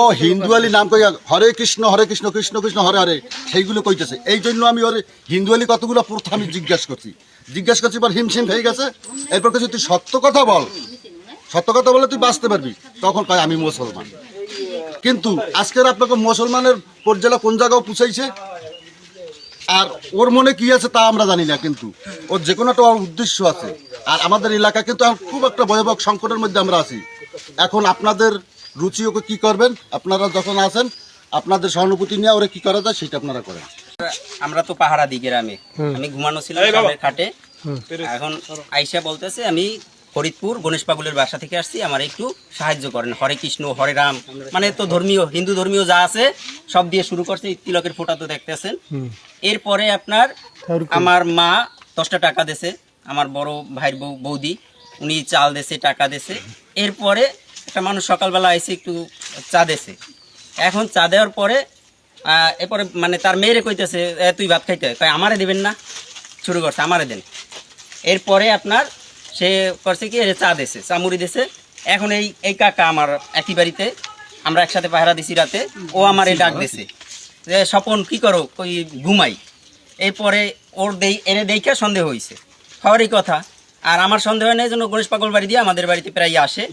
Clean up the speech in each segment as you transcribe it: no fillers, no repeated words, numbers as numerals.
ও হিন্দুয়ালি নাম কই হরে কৃষ্ণ কৃষ্ণ কৃষ্ণ হরে হরে সেইগুলো কইতেছে। এই জন্য আমি ওর হিন্দুয়ালি কতগুলো প্রথা আমি জিজ্ঞাসা করছি পর হিমশিম হয়ে গেছে। এরপর কিছু তুই সত্য কথা বলে তুই বাঁচতে পারবি, তখন কয় আমি মুসলমান। কিন্তু আজকের আপনাকে মুসলমানের পর্যায়ে কোন জায়গাও পুষাইছে, আর ওর মনে কি আছে তা আমরা জানি না, কিন্তু ওর যে কোনো একটা উদ্দেশ্য আছে। আর আমাদের এলাকা কিন্তু খুব একটা ভয়াবহ সংকটের মধ্যে আমরা আছি। এখন আপনাদের রুচি ওকে কি করবেন, আপনারা যখন আছেন আপনাদের সহানুভূতি নিয়ে ওরা কি করা যায় সেটা আপনারা করেন। আমরা তো পাহারা দিই গ্রামে, আমি ঘুমানো ছিলাম সামনের খাটে। এখন আইসা বলতেছে আমি ফরিদপুর গণেশ পাগলের বাসা থেকে আসছি, আমার একটু সাহায্য করেন, হরে কৃষ্ণ হরে রাম, মানে তো ধর্মীয় হিন্দু ধর্মীয় যা আছে সব দিয়ে শুরু করছে। তিলকের ফোঁটা তো দেখতেছেন। এরপরে আপনার আমার মা 10টা টাকা দেছে, আমার বড় ভাইয়ের বৌদি উনি চাল দেছে, টাকা দেছে। এরপরে একটা মানুষ সকালবেলা আইসে একটু চা দেছে। এখন চা দেওয়ার পরে এরপরে মানে তার মেয়েরে কইতেছে তুই ভাত খাইতে হয়, আমারে দেবেন না, শুরু করছে আমারে দেন। এরপরে আপনার সে করছে কি চা দেছে, চা মুড়ি দেছে। এখন এই কাকা আমার একই বাড়িতে, আমরা একসাথে পাহারা দিছি রাতে, ও আমার এই ডাক দিছে যে স্বপন কি করো, কই ঘুমাই। এরপরে এনে দেখে সন্দেহ হয়েছে, হওয়ারই কথা। আর আমার সন্দেহ হয় না, এই জন্য গণেশ পাগল বাড়ি দিয়ে আমাদের বাড়িতে প্রায় আসে।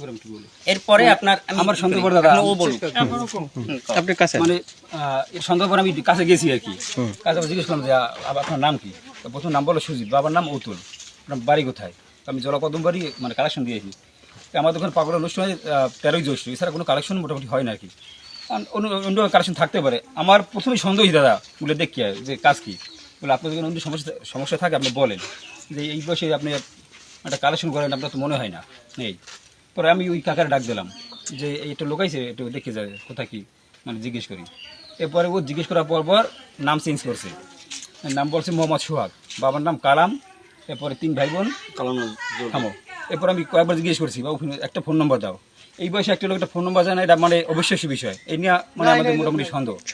এরপরে আপনার আমার সন্দেহ করে দাদা ও বলুন আপনার কাছে মানে এর সন্দেহ করে আমি কাছে গেছি আর কি। কাছে জিজ্ঞেস করলাম যে আপনার নাম কি? প্রথম নাম বলো সুজিত, বাবার নাম অতুল, আপনার বাড়ি কোথায়? আমি জলকদম বাড়ি মানে কালেকশন দিয়েছি। আমাদের ওখানে পাগল অনুষ্ঠানে 13ই জ্যৈষ্ঠ, এছাড়া কোনো কালেকশন মোটামুটি হয় না আর কি। অন্য কালেকশন থাকতে পারে। আমার প্রথমেই সন্দেহ দাদা বলে দেখি যে কাজ কি বলে, আপনার যদি অন্য সমস্যা থাকে আপনি বলেন যে এই বয়সে আপনি একটা কালেকশন করেন, আপনার তো মনে হয় না এই। পরে আমি ওই কাকার ডাক দিলাম যে এইটা লোকাইছে, একটু দেখে যায় কোথায় কি মানে জিজ্ঞেস করি। এরপরে ও জিজ্ঞেস করার পর নাম চেঞ্জ করছে, নাম বলছে মোহাম্মদ সোহাগ, বাবার নাম কালাম। এরপরে 3 ভাই বোন কালাম থামো। এরপর আমি কয়েকবার জিজ্ঞেস করছি বাবু একটা ফোন নম্বর দাও। এই বয়সে একটা লোক একটা ফোন নম্বর জানা, এটা মানে অবিশ্বাস্য বিষয়। এই নিয়ে মানে আমাদের মোটামুটি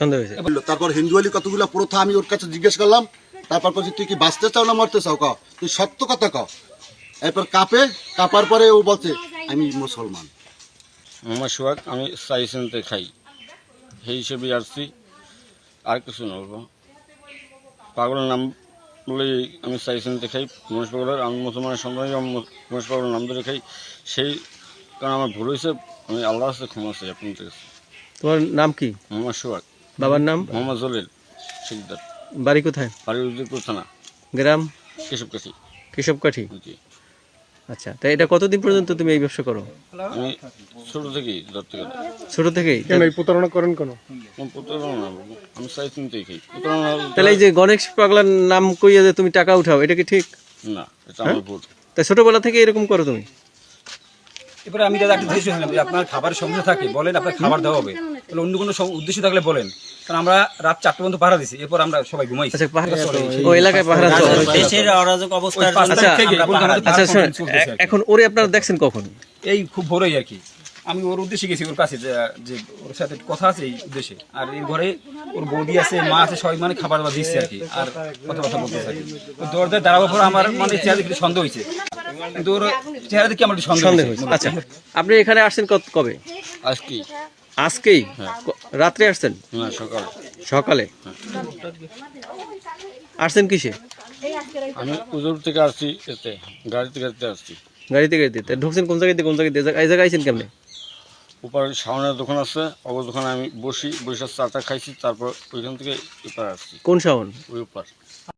সন্দেহ হয়েছে। তারপর হিন্দুয়ালি কতগুলো প্রথা আমি ওর কাছে জিজ্ঞেস করলাম। তারপর বলছি তুই কি বাঁচতে চাও না মরতে চাও, তুই সত্য কথা ক। এরপর কাঁপার পরে ও বলছে আমি মুসলমান। মোহাম্মদ সোহাগ, আমি সাইসেন্সে খাই, সেই হিসেবে আসছি। আর কিছু না বলবো, পাগলের নাম বলে আমি সাইসেন্সে খাই গণেশ পাগলের। আমি মুসলমানের সন্তান, গণেশ পাগলের নাম ধরে খাই। সেই কারণ আমার ভুল হয়েছে, আমি আল্লাহর কাছে ক্ষমা চাই আপনার কাছে। তোমার নাম কি? মোহাম্মদ সোহাগ। বাবার নাম? মোহাম্মদ জলিল শিকদার। বাড়ি কোথায়? বাড়ি উজিরপুর থানা, গ্রাম কেশবকাঠি। কেশবকাঠি। জি। আচ্ছা, তাই এটা কতদিন পর্যন্ত তুমি এই ব্যবসা করো? আমি ছোট থেকেই ধরতে গেলে। ছোট থেকেই? প্রতারণা করেন কেন? প্রতারণা না বলবো, আমি সাইসেন্সেই খাই। প্রতারণা তাহলে এই যে গণেশ পাগলার নাম কইয়া যে তুমি টাকা উঠাও, এটা কি ঠিক? না, এটা আমার ভুল। তাই ছোটবেলা থেকে এরকম করো তুমি? এবারে আমি দাদা একটা জিনিস শুনলাম যে আপনার খাবারের সমস্যা থাকে বলেন, আপনার খাবার দেওয়া হবে, তাহলে অন্য কোনো উদ্দেশ্য থাকলে বলেন। কারণ আমরা রাত 4টা পর্যন্ত পাহারা দিছি, এরপর আমরা সবাই ঘুমাই। আচ্ছা, ও এলাকায় পাহারা চলে। দেশের অরাজক অবস্থার জন্য আচ্ছা শোনেন, এখন ওরে আপনারা দেখছেন কখন? এই খুব ভোরেই আর কি। আমি ওর উদ্দেশ্যে গেছি, ওর কাছে যে ওর সাথে কথা আছে এই উদ্দেশ্যে। আর এই ঘরে ওর বৌদি আছে, মা আছে, সবাই মানে খাবার দাবার দিচ্ছে আর কি। আর কথা বলতেছে আর কি। দরজায় দাঁড়াবার পর আমার মানে চেহারা দেখে সন্দেহ হয়েছে, কিন্তু ওর চেহারা দেখে আমার সন্দেহ হয়েছে। আচ্ছা, আপনি এখানে আসছেন কবে? আজকেই? রাত্রে আসছেন? না, সকালে। আসছেন কিসে? আমি উজুর থেকে আসছি, এতে গাড়িতে আসছি। গাড়িতে ঢুকছেন কোন জায়গায় এই জায়গায় আইছেন কেমনে? উপরে শাওনের দোকান আছে, অবর দোকানে আমি বসে চাটা খাইছি, তারপর ওইখান থেকে এপারে আসছি। কোন শাওন? ওই উপর।